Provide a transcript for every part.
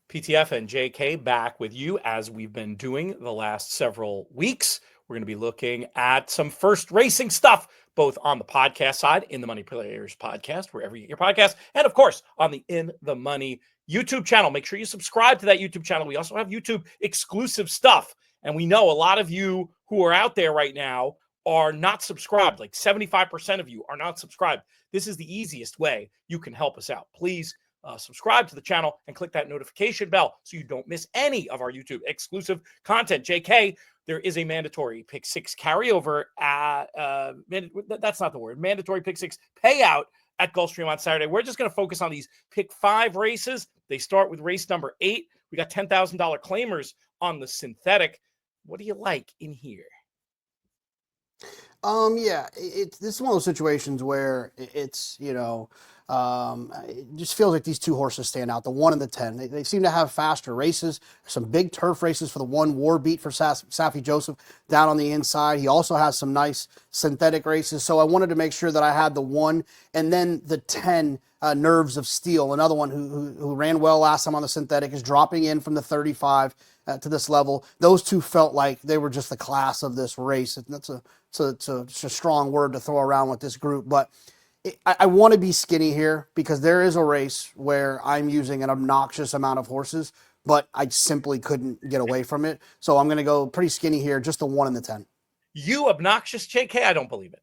PTF and JK back with you as we've been doing the last several weeks. We're going to be looking at some first racing stuff, both on the podcast side, in the Money Players podcast, wherever you get your podcast, and of course on the In the Money YouTube channel. Make sure you subscribe to that YouTube channel. We also have YouTube exclusive stuff. And we know a lot of you who are out there right now are not subscribed. Like 75% of you are not subscribed. This is the easiest way you can help us out. Please subscribe to the channel and click that notification bell so you don't miss any of our YouTube exclusive content. JK, there is a mandatory pick six carryover that's not the word, mandatory pick six payout at Gulfstream on Saturday. We're just going to focus on these pick 5 races. They start with race number 8. We got $10,000 claimers on the synthetic. What do you like in here? This is one of those situations where it's, it just feels like these two horses stand out, the 1 and the 10. They seem to have faster races, some big turf races for the 1 War Beat for Safi Joseph down on the inside. He also has some nice synthetic races. So I wanted to make sure that I had the 1 and then the 10 Nerves of Steel, another one who ran well last time on the synthetic, is dropping in from the 35 to this level. Those two felt like they were just the class of this race. And that's a strong word to throw around with this group, but I want to be skinny here because there is a race where I'm using an obnoxious amount of horses, but I simply couldn't get away from it. So I'm going to go pretty skinny here, just the 1 and the 10. You obnoxious, JK? I don't believe it.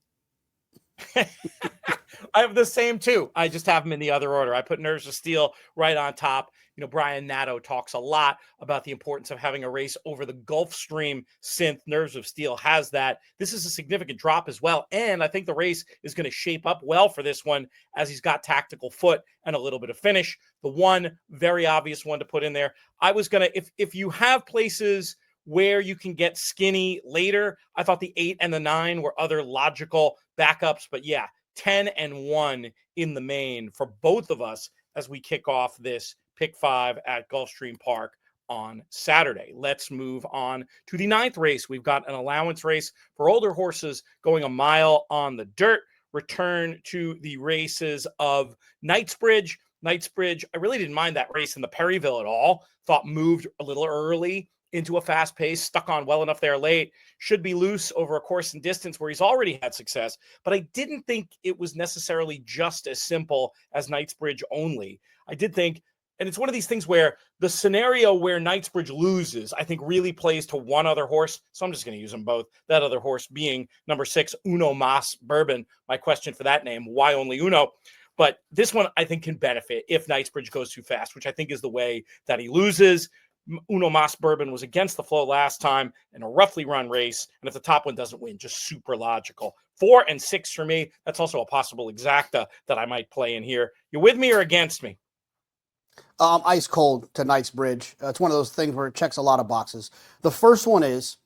I have the same too. I just have them in the other order. I put Nerves of Steel right on top. Brian Nadeau talks a lot about the importance of having a race over the Gulfstream synth. Nerves of Steel has that. This is a significant drop as well. And I think the race is going to shape up well for this one as he's got tactical foot and a little bit of finish. The 1, very obvious one to put in there. I was going to, if you have places where you can get skinny later, I thought the 8 and the 9 were other logical backups. But yeah, 10 and 1 in the main for both of us as we kick off this pick 5 at Gulfstream Park on Saturday. Let's move on to the 9th race. We've got an allowance race for older horses going a mile on the dirt. Return to the races of Knightsbridge. Knightsbridge, I really didn't mind that race in the Perryville at all. Thought moved a little early into a fast pace, stuck on well enough there late, should be loose over a course and distance where he's already had success. But I didn't think it was necessarily just as simple as Knightsbridge only. I did think, and it's one of these things where the scenario where Knightsbridge loses, I think really plays to one other horse. So I'm just going to use them both. That other horse being number 6, Uno Mas Bourbon. My question for that name, why only Uno? But this one I think can benefit if Knightsbridge goes too fast, which I think is the way that he loses. Uno Mas Bourbon was against the flow last time in a roughly run race. And if the top one doesn't win, just super logical. 4 and 6 for me. That's also a possible exacta that I might play in here. You with me or against me? Ice cold to Knightsbridge. It's one of those things where it checks a lot of boxes. The first one is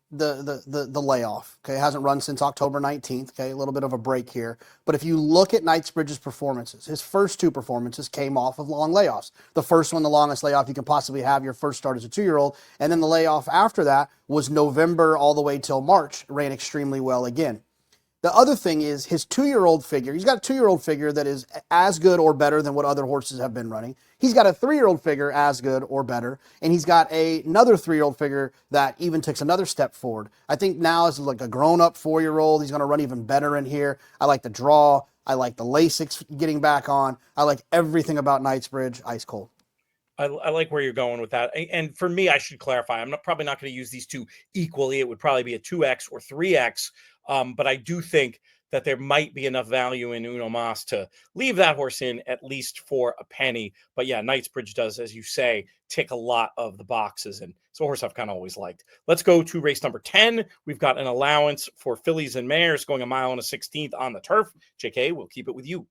the layoff. Okay, it hasn't run since October 19th. Okay, a little bit of a break here. But if you look at Knightsbridge's performances, his first 2 performances came off of long layoffs. The first one, the longest layoff you can possibly have, your first start as a 2-year-old. And then the layoff after that was November all the way till March. Ran extremely well again. The other thing is his 2-year-old figure. He's got a 2-year-old figure that is as good or better than what other horses have been running. He's got a 3-year-old figure as good or better. And he's got another 3-year-old figure that even takes another step forward. I think now as like a grown-up 4-year-old, he's going to run even better in here. I like the draw. I like the Lasix getting back on. I like everything about Knightsbridge. Ice cold. I like where you're going with that. And for me, I should clarify, I'm probably not going to use these two equally. It would probably be a 2X or 3X. But I do think that there might be enough value in Uno Mas to leave that horse in at least for a penny. But yeah, Knightsbridge does, as you say, tick a lot of the boxes. And it's a horse I've kind of always liked. Let's go to race number 10. We've got an allowance for fillies and mares going a mile and a 16th on the turf. JK, we'll keep it with you.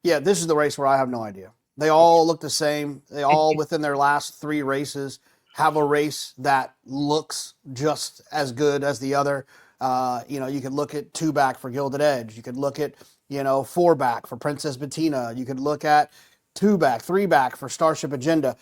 Yeah, this is the race where I have no idea. They all look the same. They all, within their last 3 races, have a race that looks just as good as the other. You could look at 2-back for Gilded Edge. You could look at, 4-back for Princess Bettina. You could look at 2-back, 3-back for Starship Agenda.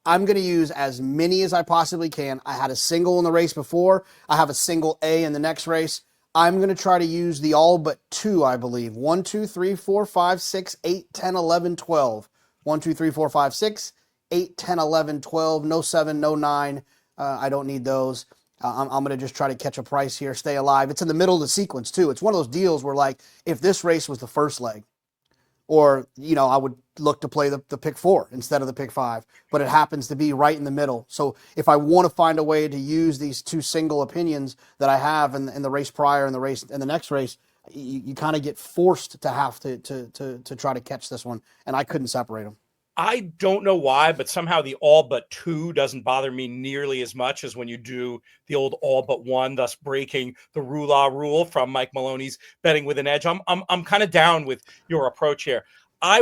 I'm going to use as many as I possibly can. I had a single in the race before. I have a single A in the next race. I'm going to try to use the all but 2, I believe. 1, 2, 3, 4, 5, 6, 8, 10, 11, 12. 1, 2, 3, 4, 5, 6, 8, 10, 11, 12, no 7, no 9. I don't need those. I'm going to just try to catch a price here, stay alive. It's in the middle of the sequence, too. It's one of those deals where, like, if this race was the first leg, or, I would look to play the pick 4 instead of the pick 5, but it happens to be right in the middle. So if I want to find a way to use these two single opinions that I have in the race prior and the next race, you kind of get forced to have to try to catch this one, and I couldn't separate them. I don't know why, but somehow the all but 2 doesn't bother me nearly as much as when you do the old all but 1, thus breaking the rule from Mike Maloney's betting with an edge. I'm kind of down with your approach here. I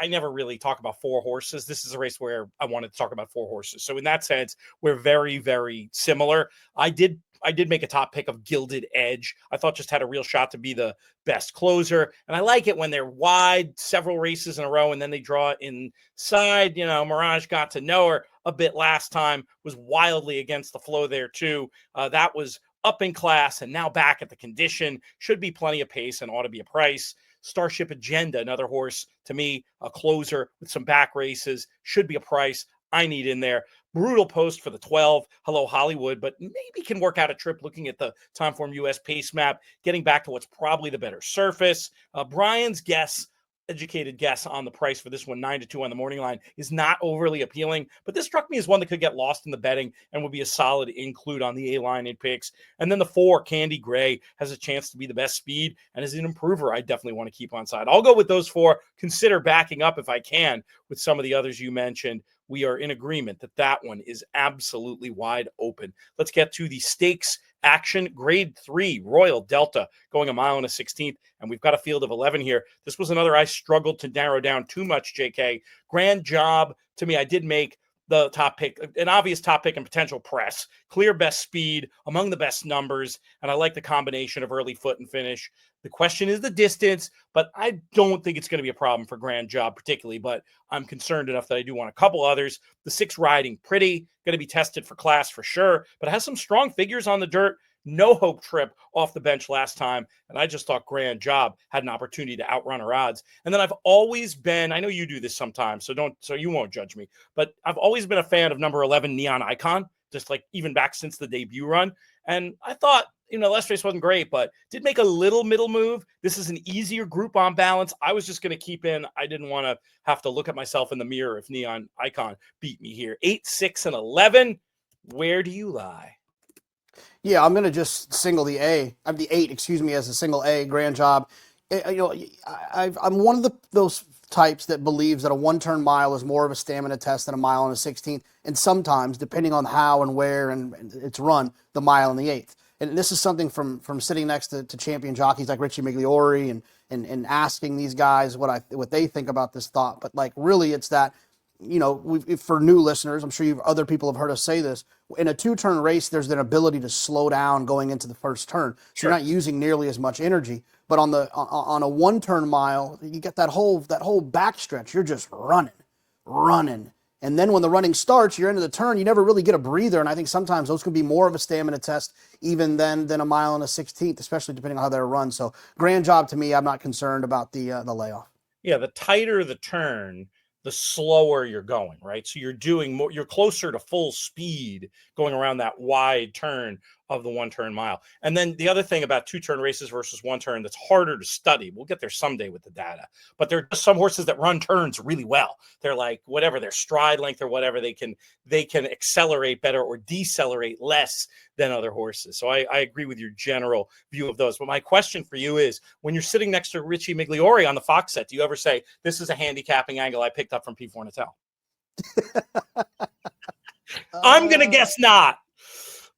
never really talk about 4 horses. This is a race where I wanted to talk about 4 horses. So in that sense, we're very, very similar. I did make a top pick of Gilded Edge. I thought just had a real shot to be the best closer. And I like it when they're wide several races in a row and then they draw inside. Mirage got to know her a bit last time, was wildly against the flow there too. That was up in class and now back at the condition. Should be plenty of pace and ought to be a price. Starship Agenda, another horse to me, a closer with some back races, should be a price I need in there. Brutal Post for the 12. Hello, Hollywood, but maybe can work out a trip looking at the Timeform US pace map, getting back to what's probably the better surface. Brian's educated guess on the price for this one, 9-2 on the morning line, is not overly appealing, but this struck me as one that could get lost in the betting and would be a solid include on the A line in picks. And then the 4, Candy Gray, has a chance to be the best speed and is an improver I definitely want to keep on side. I'll go with those 4, consider backing up if I can with some of the others you mentioned. We are in agreement that one is absolutely wide open. Let's get to the stakes action. Grade 3, Royal Delta, going 1 mile and a 16th, and we've got a field of 11 here. This was another I struggled to narrow down too much, JK. Grand job to me. I did make the top pick, an obvious top pick and potential press. Clear best speed, among the best numbers, and I like the combination of early foot and finish. The question is the distance, but I don't think it's going to be a problem for Grand Job particularly, but I'm concerned enough that I do want a couple others. The 6, Riding Pretty, going to be tested for class for sure, but it has some strong figures on the dirt. No hope trip off the bench last time, and I just thought Grand Job had an opportunity to outrun her odds. And then I've always been, I know you do this sometimes, so you won't judge me, but I've always been a fan of number 11, Neon Icon, just like even back since the debut run. And I thought, last race wasn't great, but did make a little middle move. This is an easier group on balance. I was just going to keep in. I didn't want to have to look at myself in the mirror if Neon Icon beat me here. 8, 6, and 11. Where do you lie? Yeah, I'm going to just single the 8, as a single A, Grand Job. I'm one of those types that believes that a 1-turn mile is more of a stamina test than a mile and a 16th. And sometimes, depending on how and where and it's run, the mile and the 8th. And this is something from sitting next to champion jockeys like Richie Migliori and asking these guys what they think about this thought. But like really, it's that, for new listeners, I'm sure other people have heard us say this. In a 2-turn race, there's an ability to slow down going into the first turn, so Sure. You're not using nearly as much energy. But on a 1-turn mile, you get that whole backstretch. You're just running. And then when the running starts, you're into the turn, you never really get a breather. And I think sometimes those can be more of a stamina test even than a mile and a 16th, especially depending on how they're run. So Grand Job to me, I'm not concerned about the layoff. Yeah, the tighter the turn, the slower you're going, right? So you're doing more, you're closer to full speed going around that wide turn of the 1-turn mile. And then the other thing about 2-turn races versus 1-turn that's harder to study, we'll get there someday with the data, but there are just some horses that run turns really well. They're like, whatever their stride length or whatever, they can accelerate better or decelerate less than other horses. So I agree with your general view of those. But my question for you is, when you're sitting next to Richie Migliori on the Fox set, do you ever say, this is a handicapping angle I picked up from P4 Natal? I'm going to guess not.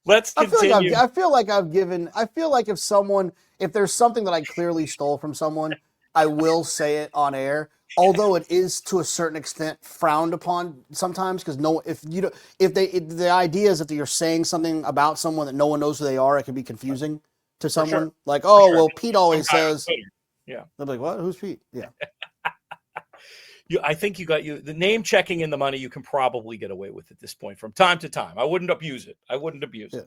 Let's continue. I feel like if there's something that I clearly stole from someone, I will say it on air. Although it is to a certain extent frowned upon sometimes, because the idea is that you're saying something about someone that no one knows who they are, it can be confusing to someone. Sure. Like, oh, well, Pete always says, yeah. They're like, what? Who's Pete? Yeah. I think you got the name checking in the money. You can probably get away with at this point from time to time. I wouldn't abuse it. Yeah,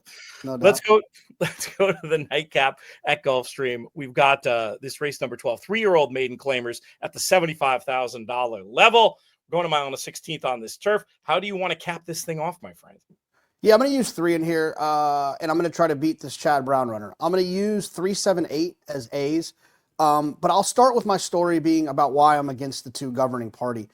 no Let's doubt. go. Let's go to the nightcap at Gulfstream. We've got this race number 12, 3-year-old maiden claimers at the $75,000 level. We're going to mile on the 16th on this turf. How do you want to cap this thing off, my friend? Yeah, I'm going to use 3 in here, and I'm going to try to beat this Chad Brown runner. I'm going to use 3, 7, 8 as A's, but I'll start with my story being about why I'm against the 2 governing party.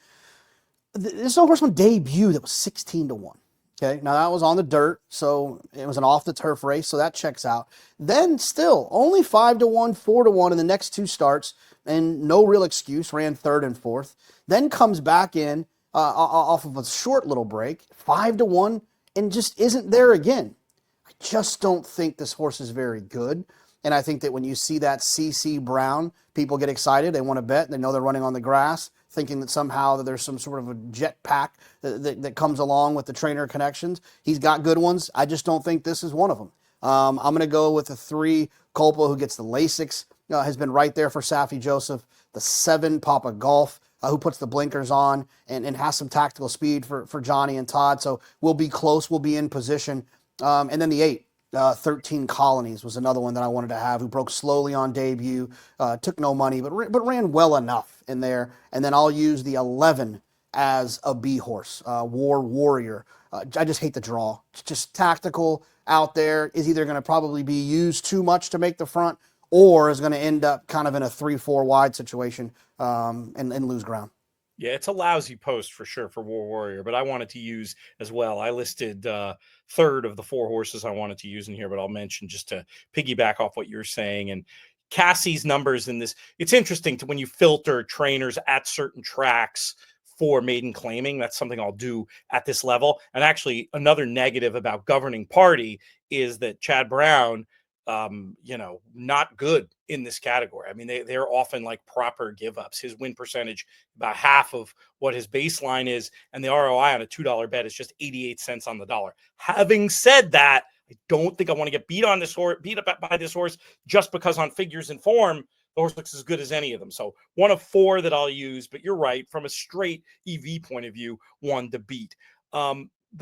This is the first one debut that was 16-1. Okay, now that was on the dirt, so it was an off the turf race, so that checks out. Then still only 5-1, 4-1 in the next 2 starts, and no real excuse. Ran 3rd and 4th. Then comes back in off of a short little break, 5-1, and just isn't there again. I just don't think this horse is very good. And I think that when you see that CC Brown, people get excited. They want to bet. They know they're running on the grass, thinking that somehow that there's some sort of a jet pack that comes along with the trainer connections. He's got good ones. I just don't think this is one of them. I'm going to go with the 3, Culpa, who gets the Lasix, has been right there for Safi Joseph. The 7, Papa Golf, who puts the blinkers on and has some tactical speed for Johnny and Todd. So we'll be close. We'll be in position. And then the 8. 13 Colonies was another one that I wanted to have, who broke slowly on debut, took no money, but ran well enough in there. And then I'll use the 11 as a B horse, War Warrior. I just hate the draw. It's just tactical out there. Is either going to probably be used too much to make the front, or is going to end up kind of in a 3-4 wide situation and lose ground. Yeah, it's a lousy post for sure for War Warrior, but I wanted to use as well. I listed 3rd of the 4 horses I wanted to use in here, but I'll mention just to piggyback off what you're saying. And Cassie's numbers in this, it's interesting to when you filter trainers at certain tracks for maiden claiming. That's something I'll do at this level. And actually, another negative about governing party is that Chad Brown, not good in this category. I mean, they're often like proper give ups. His win percentage about half of what his baseline is, and the ROI on a $2 bet is just 88 cents on the dollar. Having said that, I don't think I want to get beat up by this horse just because on figures and form the horse looks as good as any of them. So one of 4 that I'll use, but you're right, from a straight EV point of view, 1 to beat.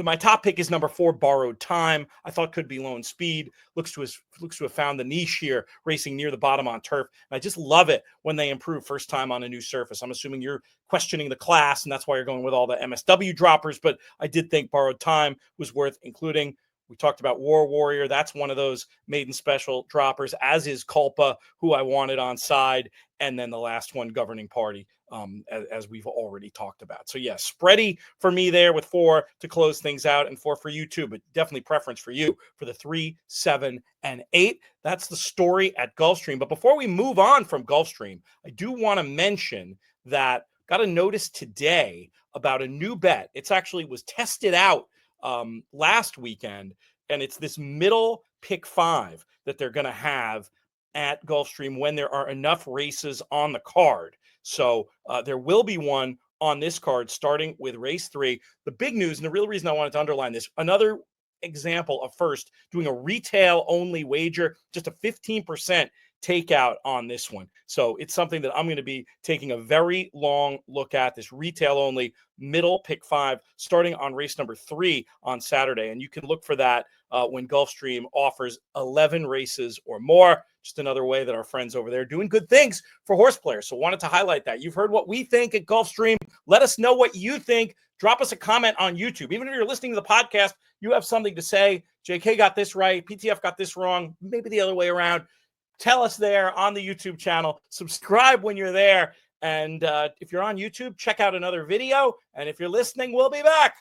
My top pick is number 4, Borrowed Time. I thought could be Lone Speed. Looks to have found the niche here, racing near the bottom on turf. And I just love it when they improve first time on a new surface. I'm assuming you're questioning the class, and that's why you're going with all the MSW droppers. But I did think Borrowed Time was worth including. We talked about War Warrior. That's one of those maiden special droppers, as is Culpa, who I wanted on side. And then the last one, Governing Party, as we've already talked about. So, yeah, spready for me there with 4 to close things out, and 4 for you too, but definitely preference for you for the 3, 7, and 8. That's the story at Gulfstream. But before we move on from Gulfstream, I do want to mention that got a notice today about a new bet. It's actually was tested out last weekend, and it's this middle pick 5 that they're going to have at Gulfstream when there are enough races on the card. So there will be one on this card starting with race 3. The big news, and the real reason I wanted to underline this, another example of first doing a retail only wager, just a 15% takeout on this one. So it's something that I'm going to be taking a very long look at, this retail only middle pick 5 starting on race number 3 on Saturday. And you can look for that when Gulfstream offers 11 races or more. Just another way that our friends over there are doing good things for horse players. So wanted to highlight that. You've heard what we think at Gulfstream. Let us know what you think. Drop us a comment on YouTube. Even if you're listening to the podcast, you have something to say. JK got this right. PTF got this wrong. Maybe the other way around. Tell us there on the YouTube channel. Subscribe when you're there. And if you're on YouTube, check out another video. And if you're listening, we'll be back